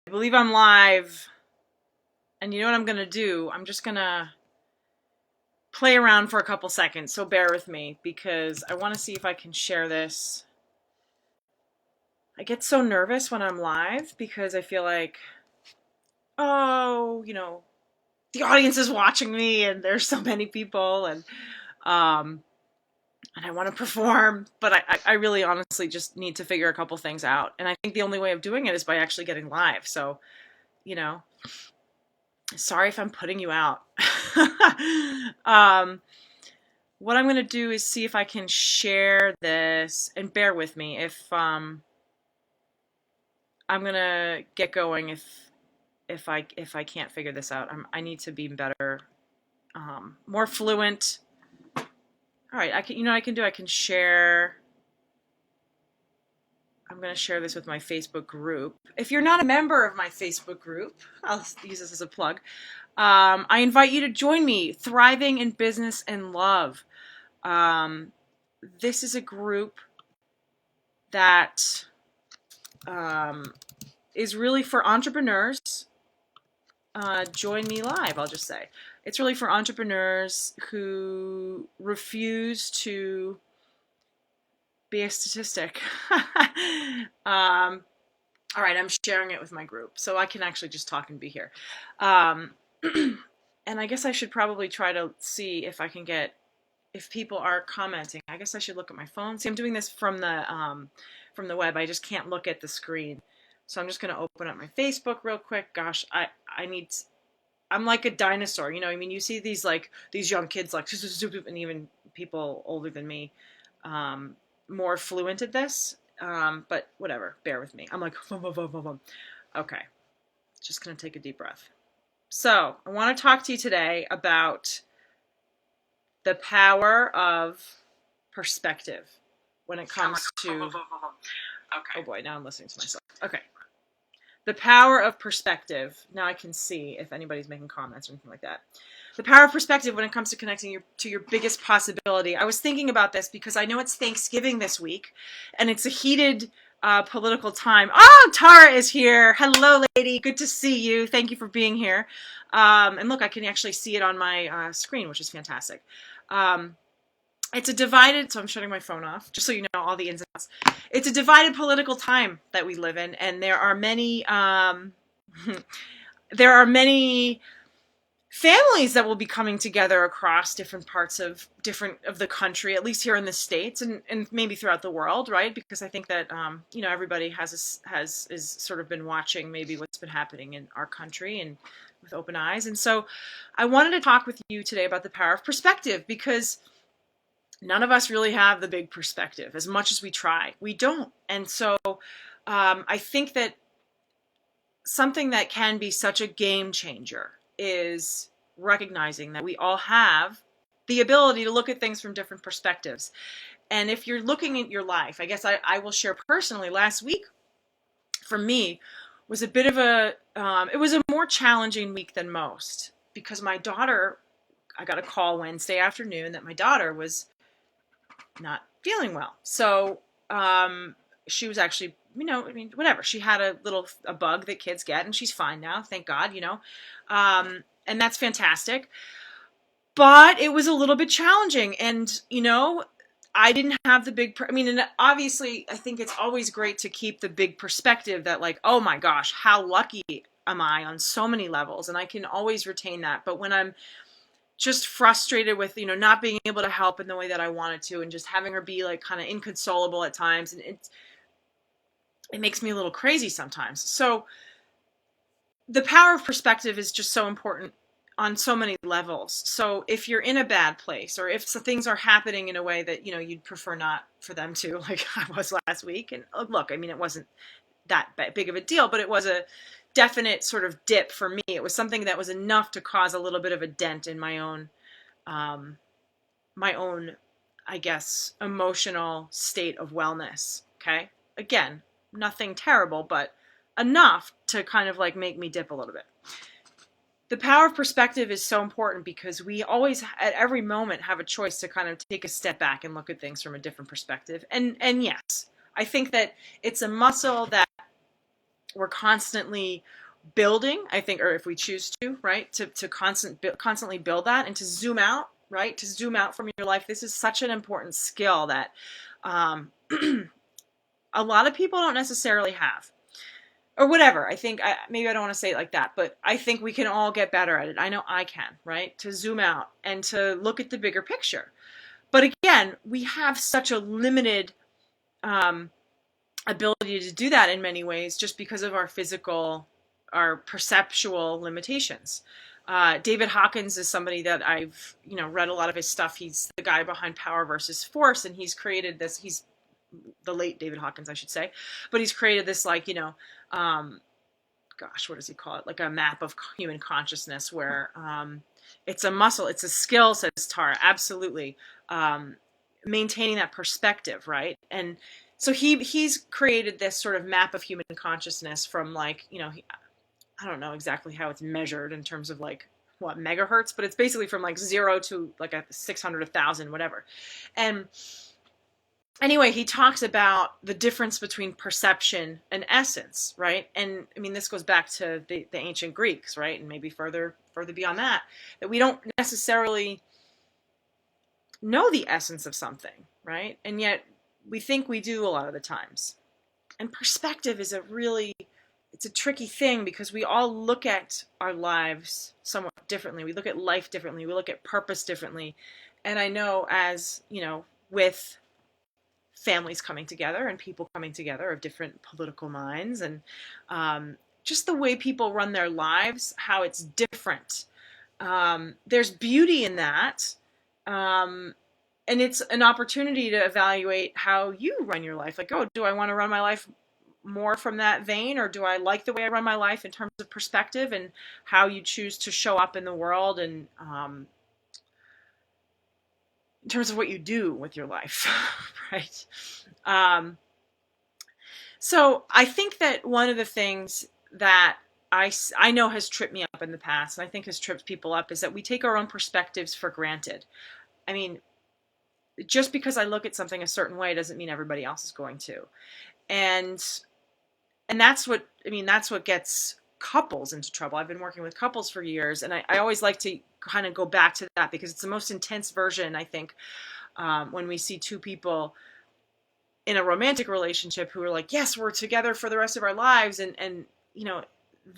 I believe I'm live, and you know what I'm gonna do? I'm just gonna play around for a couple seconds, so bear with me because I want to see if I can share this. I get so nervous when I'm live because I feel like, oh, the audience is watching me and there's so many people um, and I want to perform, but I really honestly just need to figure a couple things out. And I think the only way of doing it is by actually getting live. So, you know, sorry if I'm putting you out. um, what I'm going to do is see if I can share this, and bear with me if I'm going to get going if I can't figure this out. I need to be better, more fluent. All right, I can share. I'm going to share this with my Facebook group. If you're not a member of my Facebook group, I'll use this as a plug. I invite you to join me, Thriving in Business and Love. This is a group that is really for entrepreneurs. Join me live, I'll just say. It's really for entrepreneurs who refuse to be a statistic. All right, I'm sharing it with my group, so I can actually just talk and be here. And I guess I should probably try to see if I can get, if people are commenting. I guess I should look at my phone. See, I'm doing this from the web. I just can't look at the screen. So I'm just going to open up my Facebook real quick. Gosh, I'm like a dinosaur. I mean, you see these young kids and even people older than me, more fluent at this. But whatever, bear with me. I'm like, okay, just going to take a deep breath. So I want to talk to you today about the power of perspective when it comes to, okay. Oh boy, now I'm listening to myself. Okay. The power of perspective. Now I can see if anybody's making comments or anything like that. The power of perspective when it comes to connecting to your biggest possibility. I was thinking about this because I know it's Thanksgiving this week, and it's a heated political time. Oh, Tara is here. Hello, lady. Good to see you. Thank you for being here. And look, I can actually see it on my screen, which is fantastic. It's a divided, so I'm shutting my phone off, just so you know all the ins and outs. It's a divided political time that we live in, and there are many families that will be coming together across different parts of the country, at least here in the States, and maybe throughout the world, right? Because I think that everybody is sort of been watching maybe what's been happening in our country and with open eyes. And so I wanted to talk with you today about the power of perspective, because none of us really have the big perspective. As much as we try, we don't. And so I think that something that can be such a game changer is recognizing that we all have the ability to look at things from different perspectives. And if you're looking at your life, I guess I will share personally, last week for me was a bit of it was a more challenging week than most, because my daughter, I got a call Wednesday afternoon that my daughter was not feeling well. So she was actually, whatever. She had a bug that kids get, and she's fine now, thank God, and that's fantastic. But it was a little bit challenging, and I didn't have the big. And obviously, I think it's always great to keep the big perspective that, like, oh my gosh, how lucky am I on so many levels, and I can always retain that. But when I'm just frustrated with, not being able to help in the way that I wanted to, and just having her be like kind of inconsolable at times, and it makes me a little crazy sometimes. So the power of perspective is just so important on so many levels. So if you're in a bad place, or if things are happening in a way that, you'd prefer not for them to, like I was last week, and look, it wasn't that big of a deal, but it was a definite sort of dip for me. It was something that was enough to cause a little bit of a dent in my own, I guess, emotional state of wellness. Okay. Again, nothing terrible, but enough to kind of like make me dip a little bit. The power of perspective is so important because we always, at every moment, have a choice to kind of take a step back and look at things from a different perspective. And yes, I think that it's a muscle that we're constantly building, I think, or if we choose to, right, to constantly build that and to zoom out, right, to zoom out from your life. This is such an important skill that um, a lot of people don't necessarily have. Or whatever. I think maybe I don't want to say it like that, but I think we can all get better at it. I know I can, right? To zoom out and to look at the bigger picture. But again, we have such a limited um, ability to do that in many ways just because of our perceptual limitations. David Hawkins is somebody that I've, read a lot of his stuff. He's the guy behind Power versus Force, and he's created this. He's the late David Hawkins, I should say, but he's created this gosh, what does he call it? Like a map of human consciousness where it's a muscle, it's a skill, says Tara, absolutely. Maintaining that perspective, right? And so he's created this sort of map of human consciousness from I don't know exactly how it's measured in terms of what megahertz, but it's basically from 0 to a 600, 1,000, whatever. And anyway, he talks about the difference between perception and essence, right? And I mean, this goes back to the ancient Greeks, right? And maybe further beyond that we don't necessarily know the essence of something, right? And yet we think we do a lot of the times. And perspective is it's a tricky thing because we all look at our lives somewhat differently. We look at life differently. We look at purpose differently. And I know with families coming together and people coming together of different political minds and just the way people run their lives, how it's different. There's beauty in that. And it's an opportunity to evaluate how you run your life. Do I want to run my life more from that vein, or do I like the way I run my life in terms of perspective and how you choose to show up in the world and in terms of what you do with your life, right? So I think that one of the things that I know has tripped me up in the past, and I think has tripped people up, is that we take our own perspectives for granted. I mean, just because I look at something a certain way doesn't mean everybody else is going to. And that's what gets couples into trouble. I've been working with couples for years, and I always like to kind of go back to that because it's the most intense version, I think, when we see two people in a romantic relationship who are like, yes, we're together for the rest of our lives, and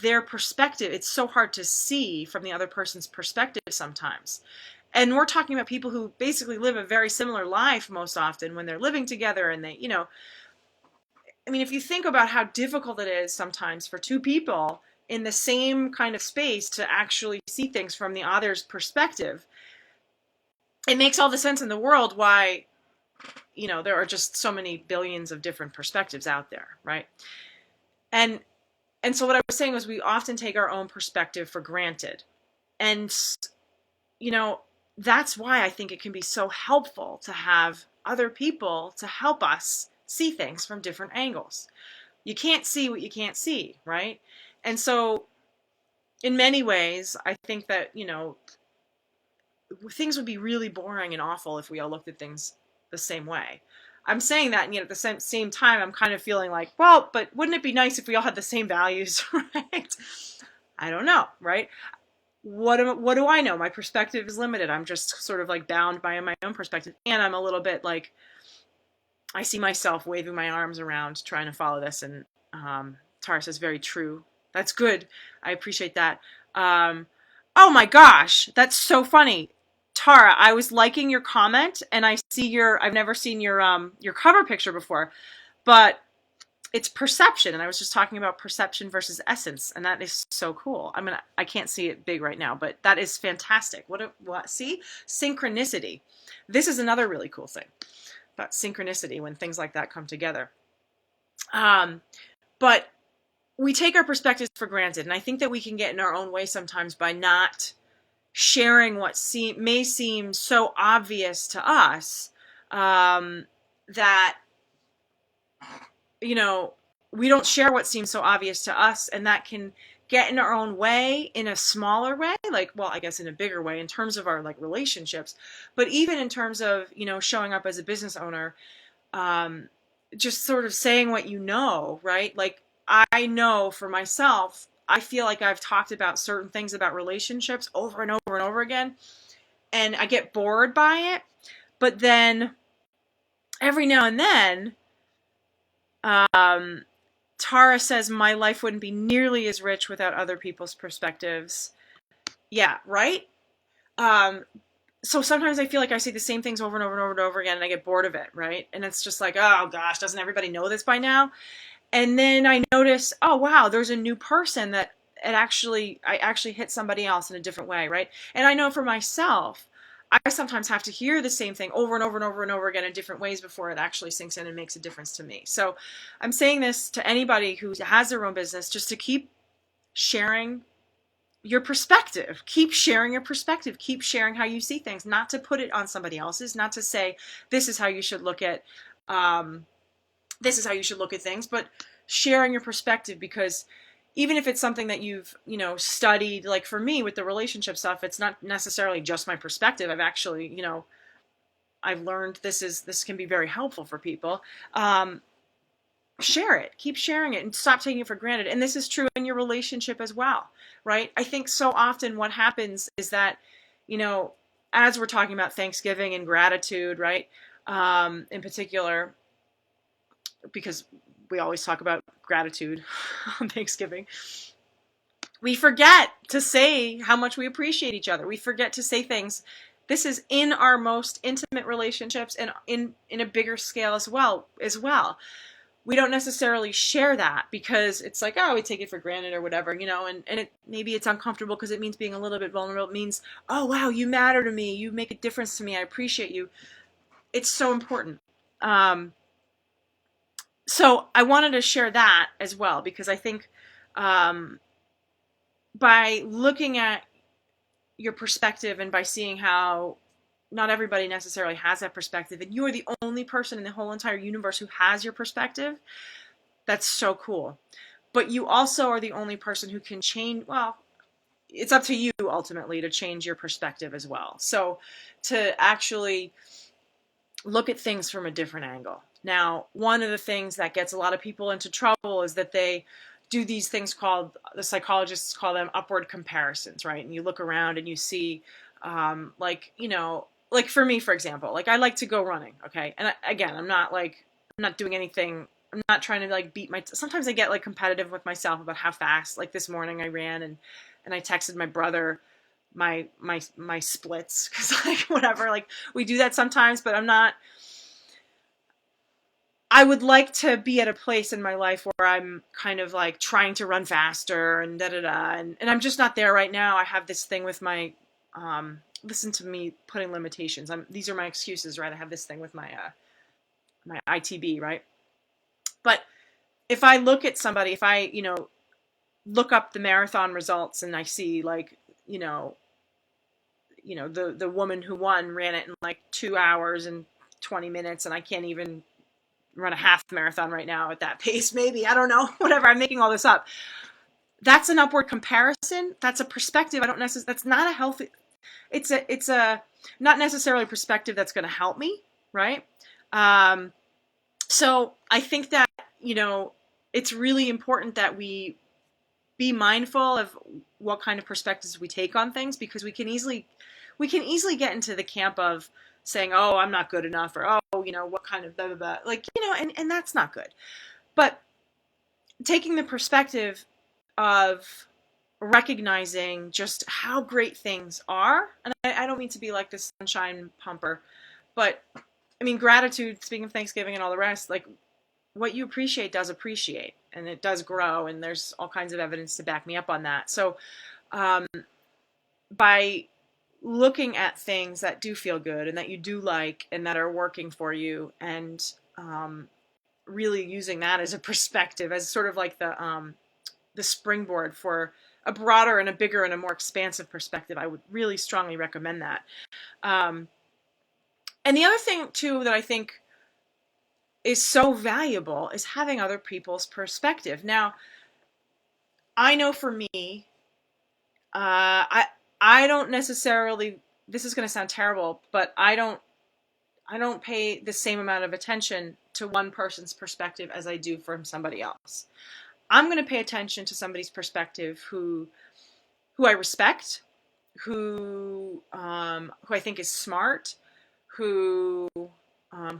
their perspective, it's so hard to see from the other person's perspective sometimes. And we're talking about people who basically live a very similar life most often when they're living together, and they, I mean, if you think about how difficult it is sometimes for two people in the same kind of space to actually see things from the other's perspective, it makes all the sense in the world why, there are just so many billions of different perspectives out there, right? And so what I was saying was we often take our own perspective for granted. And, that's why I think it can be so helpful to have other people to help us see things from different angles. You can't see what you can't see, right? And so in many ways, I think that, things would be really boring and awful if we all looked at things the same way. I'm saying that, and yet at the same time, I'm kind of feeling like, well, but wouldn't it be nice if we all had the same values, right? I don't know, right? What do I know? My perspective is limited. I'm just sort of bound by my own perspective. And I'm a little bit I see myself waving my arms around trying to follow this. And Tara says, very true. That's good. I appreciate that. Oh my gosh, that's so funny. Tara, I was liking your comment, and I've never seen your cover picture before, but it's perception, and I was just talking about perception versus essence, and that is so cool. I can't see it big right now, but that is fantastic. What? See? Synchronicity. This is another really cool thing about synchronicity when things like that come together. But we take our perspectives for granted, and I think that we can get in our own way sometimes by not sharing what may seem so obvious to us that we don't share what seems so obvious to us, and that can get in our own way in a smaller way, I guess in a bigger way in terms of our relationships, but even in terms of showing up as a business owner, just sort of saying what right? I know for myself, I feel like I've talked about certain things about relationships over and over and over again, and I get bored by it. But then every now and then, um, Tara says my life wouldn't be nearly as rich without other people's perspectives. Yeah, right? Um, so sometimes I feel like I say the same things over and over and over and over again, and I get bored of it, right? And it's just like, oh gosh, doesn't everybody know this by now? And then I notice, oh wow, there's a new person that I actually hit somebody else in a different way, right? And I know for myself, I sometimes have to hear the same thing over and over and over and over again in different ways before it actually sinks in and makes a difference to me. So I'm saying this to anybody who has their own business, just to keep sharing your perspective. Keep sharing your perspective. Keep sharing how you see things, not to put it on somebody else's, not to say this is how you should look at um, this is how you should look at things, but sharing your perspective, because even if it's something that you've, studied, like for me with the relationship stuff, it's not necessarily just my perspective. I've actually, I've learned this can be very helpful for people. Share it, keep sharing it, and stop taking it for granted. And this is true in your relationship as well, right? I think so often what happens is that, as we're talking about Thanksgiving and gratitude, right? In particular, because we always talk about gratitude on Thanksgiving, we forget to say how much we appreciate each other. We forget to say things. This is in our most intimate relationships and in a bigger scale as well. We don't necessarily share that because it's like, oh, we take it for granted or whatever, and maybe it's uncomfortable because it means being a little bit vulnerable. It means, oh, wow, you matter to me. You make a difference to me. I appreciate you. It's so important. So I wanted to share that as well, because I think um, by looking at your perspective and by seeing how not everybody necessarily has that perspective, and you are the only person in the whole entire universe who has your perspective, that's so cool. But you also are the only person who can change, well, it's up to you ultimately to change your perspective as well. So to actually look at things from a different angle. Now, one of the things that gets a lot of people into trouble is that they do these things called, the psychologists call them upward comparisons, right? And you look around and you see, like for me, for example, like I like to go running, okay? And again, I'm not doing anything. I'm not trying to like sometimes I get like competitive with myself about how fast. Like this morning I ran and I texted my brother my splits, because like whatever, like we do that sometimes, but I would like to be at a place in my life where I'm kind of like trying to run faster and da da da, and I'm just not there right now. I have this thing with my listen to me putting limitations. These are my excuses, right? I have this thing with my ITB, right? But if I look at somebody, if I look up the marathon results and I see like the woman who won ran it in like 2 hours and 20 minutes, and I can't even run a half marathon right now at that pace. Maybe, I don't know, whatever. I'm making all this up. That's an upward comparison. That's a perspective. I don't necessarily. That's not a healthy. It's a not necessarily a perspective that's going to help me, right? So I think that it's really important that we be mindful of what kind of perspectives we take on things, because we can easily get into the camp of saying, oh, I'm not good enough, or oh, what kind of blah blah blah, like and that's not good. But taking the perspective of recognizing just how great things are, and I don't mean to be like this sunshine pumper, but I mean gratitude, speaking of Thanksgiving and all the rest, like what you appreciate does appreciate, and it does grow, and there's all kinds of evidence to back me up on that. So um, by looking at things that do feel good and that you do like and that are working for you, and really using that as a perspective, as sort of like the springboard for a broader and a bigger and a more expansive perspective, I would really strongly recommend that. Um, and the other thing too that I think is so valuable is having other people's perspective. Now, I know for me, I don't necessarily. This is going to sound terrible, but I don't pay the same amount of attention to one person's perspective as I do from somebody else. I'm going to pay attention to somebody's perspective who I respect, who I think is smart, who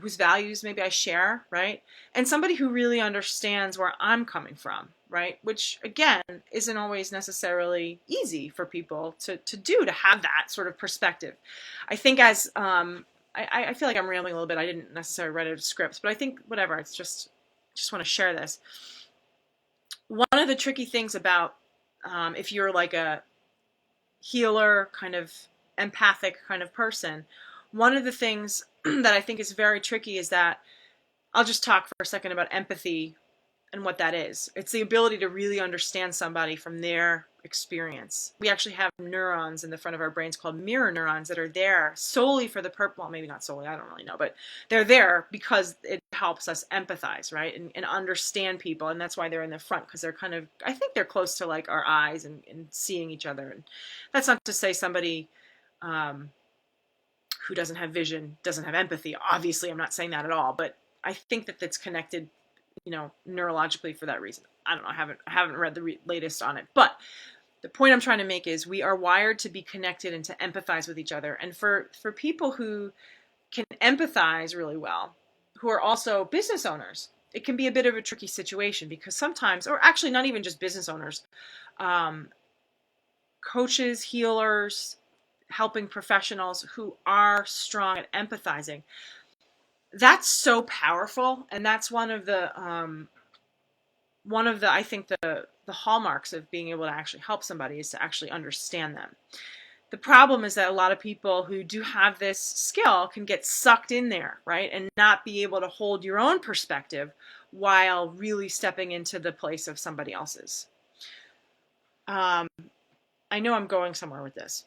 whose values maybe I share, right? And somebody who really understands where I'm coming from, right? Which again isn't always necessarily easy for people to do, to have that sort of perspective. I think as I feel like I'm rambling a little bit. I didn't necessarily write a script, but I think whatever. It's just want to share this. One of the tricky things about if you're like a healer, kind of empathic kind of person, one of the things that I think is very tricky is that I'll just talk for a second about empathy and what that is. It's the ability to really understand somebody from their experience. We actually have neurons in the front of our brains called mirror neurons that are there solely for the purpose, well, maybe not solely, I don't really know, but they're there because it helps us empathize, right? And understand people. And that's why they're in the front, because they're kind of, I think they're close to like our eyes and seeing each other. And that's not to say somebody who doesn't have vision doesn't have empathy. Obviously, I'm not saying that at all, but I think that that's connected, neurologically for that reason. I don't know. I haven't read the latest on it, but the point I'm trying to make is we are wired to be connected and to empathize with each other. And for people who can empathize really well, who are also business owners, it can be a bit of a tricky situation because sometimes, or actually not even just business owners, coaches, healers, helping professionals who are strong at empathizing, that's so powerful. And that's one of the I think the hallmarks of being able to actually help somebody is to actually understand them. The problem is that a lot of people who do have this skill can get sucked in there, right? And not be able to hold your own perspective while really stepping into the place of somebody else's. I know I'm going somewhere with this.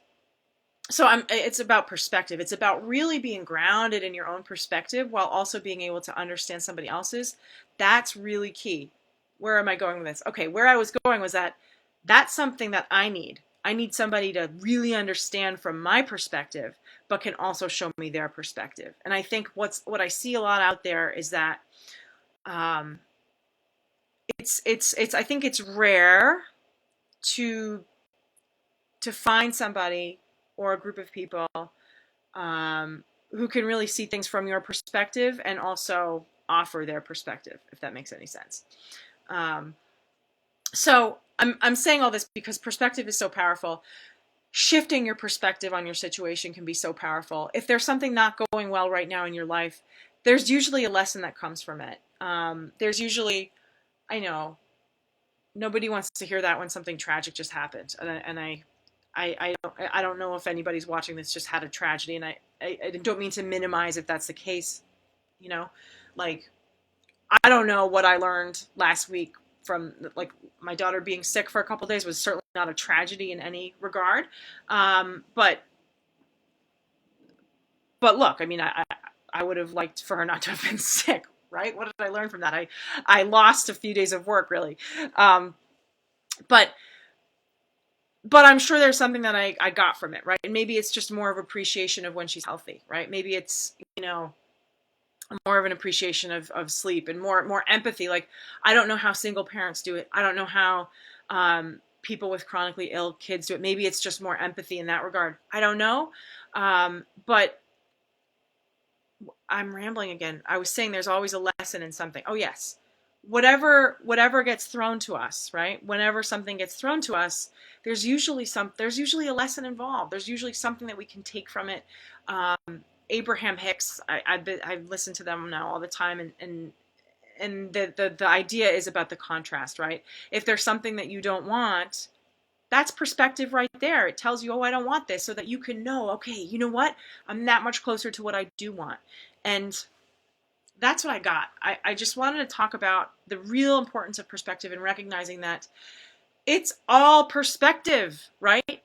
So it's about perspective. It's about really being grounded in your own perspective while also being able to understand somebody else's. That's really key. Where am I going with this? Okay, where I was going was that that's something that I need. I need somebody to really understand from my perspective, but can also show me their perspective. And I think what I see a lot out there is that it's I think it's rare to find somebody or a group of people who can really see things from your perspective and also offer their perspective, if that makes any sense. So I'm saying all this because perspective is so powerful. Shifting your perspective on your situation can be so powerful. If there's something not going well right now in your life, there's usually a lesson that comes from it. There's usually, I know, nobody wants to hear that when something tragic just happened, and I don't know if anybody's watching this just had a tragedy, and I don't mean to minimize if that's the case, like I don't know what I learned last week from like my daughter being sick for a couple of days was certainly not a tragedy in any regard, but look, I mean, I would have liked for her not to have been sick, right? What did I learn from that? I lost a few days of work, really, but I'm sure there's something that I got from it, right? And maybe it's just more of appreciation of when she's healthy, right? Maybe it's, more of an appreciation of sleep and more empathy. Like, I don't know how single parents do it. I don't know how people with chronically ill kids do it. Maybe it's just more empathy in that regard. I don't know. But I'm rambling again. I was saying there's always a lesson in something. Oh, yes. Whatever gets thrown to us, right? Whenever something gets thrown to us, there's usually a lesson involved. There's usually something that we can take from it. Abraham Hicks, I've listened to them now all the time, and the idea is about the contrast, right? If there's something that you don't want, that's perspective right there. It tells you, oh, I don't want this, so that you can know, okay, you know what? I'm that much closer to what I do want. And that's what I got. I just wanted to talk about the real importance of perspective and recognizing that it's all perspective, right?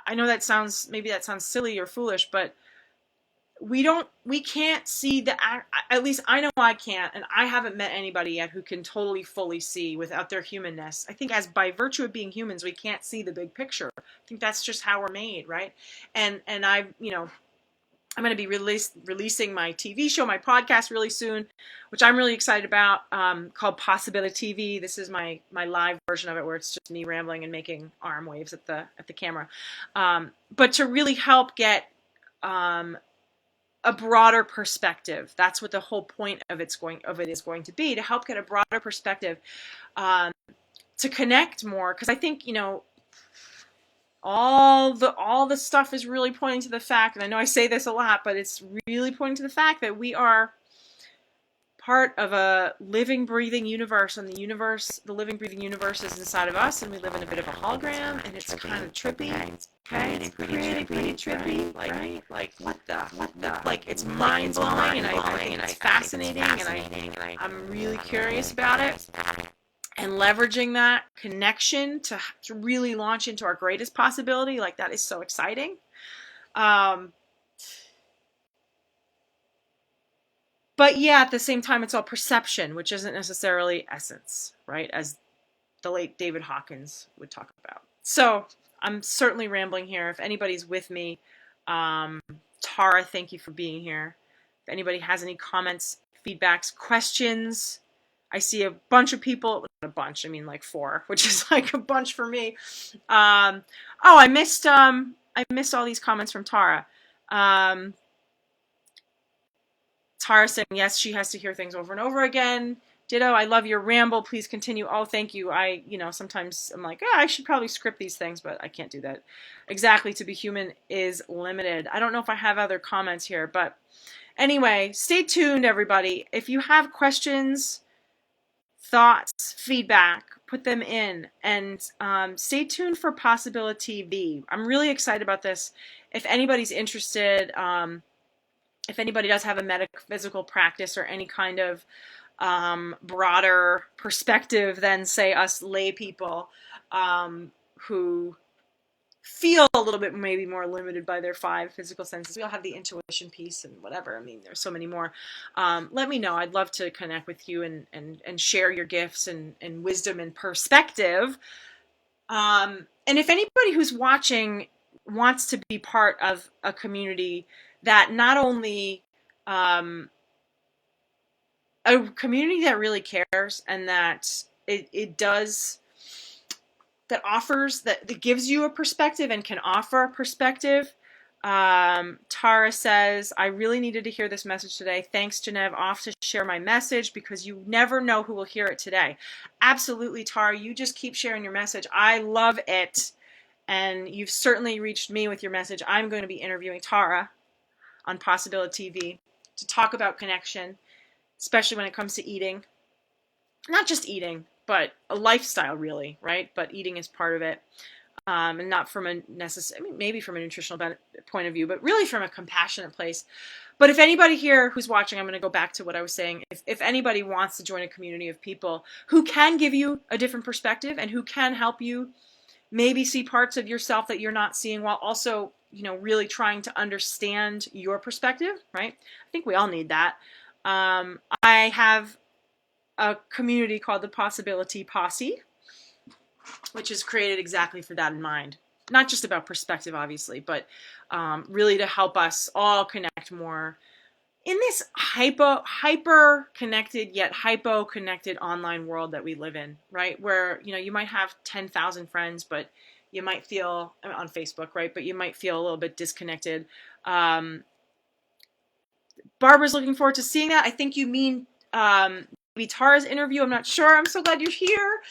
I know maybe that sounds silly or foolish, but we can't see at least I know I can't, and I haven't met anybody yet who can totally fully see without their humanness. I think as by virtue of being humans, we can't see the big picture. I think that's just how we're made, right? And I, I'm going to be releasing my TV show, my podcast really soon, which I'm really excited about, called PossibiliTV. This is my live version of it, where it's just me rambling and making arm waves at the camera. But to really help get a broader perspective. That's what the whole point of it is going to be, to help get a broader perspective, to connect more. Because I think, all the stuff is really pointing to the fact, and I know I say this a lot, but it's really pointing to the fact that we are part of a living, breathing universe, and the living, breathing universe is inside of us, and we live in a bit of a hologram, and it's kind of trippy. Okay, it's pretty trippy. Like what the? Like, it's mind blowing, and I think it's fascinating, and I'm really curious about it. And leveraging that connection to really launch into our greatest possibility, like, that is so exciting. But yeah, at the same time, it's all perception, which isn't necessarily essence, right? As the late David Hawkins would talk about. So I'm certainly rambling here. If anybody's with me, Tara, thank you for being here. If anybody has any comments, feedbacks, questions, I see a bunch of people, not a bunch, I mean like 4, which is like a bunch for me. I missed all these comments from Tara. Tara saying, yes, she has to hear things over and over again. Ditto, I love your ramble. Please continue. Oh, thank you. Sometimes I'm like, I should probably script these things, but I can't do that. Exactly. To be human is limited. I don't know if I have other comments here, but anyway, stay tuned, everybody. If you have questions, thoughts, feedback, put them in, and stay tuned for PossibiliTV. I'm really excited about this. If anybody's interested, if anybody does have a metaphysical practice or any kind of broader perspective than, say, us lay people who feel a little bit maybe more limited by their 5 physical senses. We all have the intuition piece and whatever. I mean, there's so many more. Let me know. I'd love to connect with you and share your gifts and wisdom and perspective. And if anybody who's watching wants to be part of a community that not only a community that really cares, and that it does, that offers, that gives you a perspective and can offer a perspective. Tara says, I really needed to hear this message today. Thanks, Genevieve. Off to share my message, because you never know who will hear it today. Absolutely, Tara. You just keep sharing your message. I love it. And you've certainly reached me with your message. I'm going to be interviewing Tara on PossibiliTV to talk about connection, especially when it comes to eating. Not just eating, but a lifestyle, really, right? But eating is part of it. And not from a maybe from a nutritional point of view, but really from a compassionate place. But if anybody here who's watching, I'm going to go back to what I was saying. If anybody wants to join a community of people who can give you a different perspective and who can help you maybe see parts of yourself that you're not seeing, while also, really trying to understand your perspective, right? I think we all need that. I have a community called the Possibility Posse, which is created exactly for that in mind. Not just about perspective, obviously, but really to help us all connect more in this hyper connected yet hypo connected online world that we live in, right? Where, you might have 10,000 friends, but you might feel on Facebook, right? But you might feel a little bit disconnected. Barbara's looking forward to seeing that. I think you mean maybe Tara's interview. I'm not sure. I'm so glad you're here.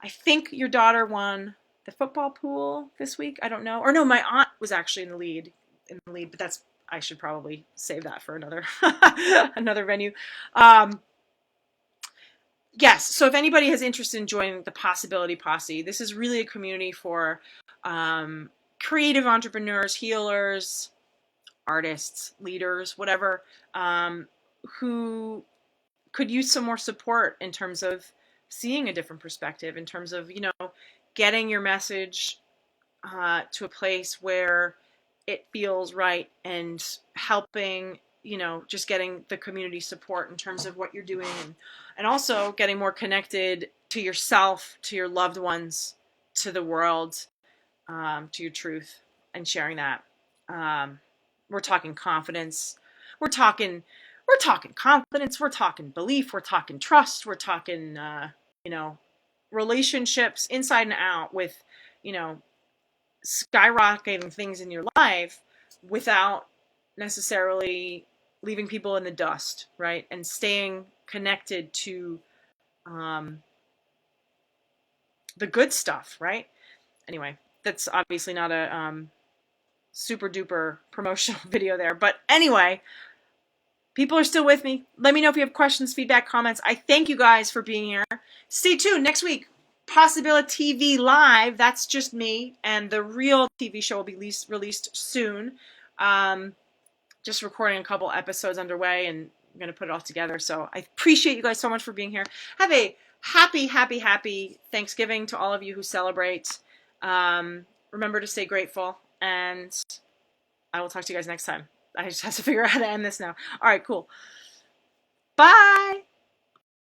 I think your daughter won the football pool this week. I don't know. Or no, my aunt was actually in the lead, but I should probably save that for another another venue. Yes, so if anybody has interest in joining the Possibility Posse, this is really a community for creative entrepreneurs, healers, artists, leaders, whatever, who could use some more support in terms of seeing a different perspective, in terms of, getting your message to a place where it feels right, and helping, just getting the community support in terms of what you're doing, and also getting more connected to yourself, to your loved ones, to the world, to your truth, and sharing that. We're talking confidence. We're talking confidence. We're talking belief. We're talking trust. We're talking, you know, relationships inside and out with, you know, skyrocketing things in your life without necessarily leaving people in the dust, right? And staying connected to um, the good stuff, right? Anyway, that's obviously not a super duper promotional video there. But anyway, people are still with me. Let me know if you have questions, feedback, comments. I thank you guys for being here. Stay tuned next week. PossibiliTV Live. That's just me, and the real TV show will be released soon. Just recording a couple episodes underway, and I'm gonna put it all together. So I appreciate you guys so much for being here. Have a happy, happy, happy Thanksgiving to all of you who celebrate. Remember to stay grateful, and I will talk to you guys next time. I just have to figure out how to end this now. All right, cool. Bye.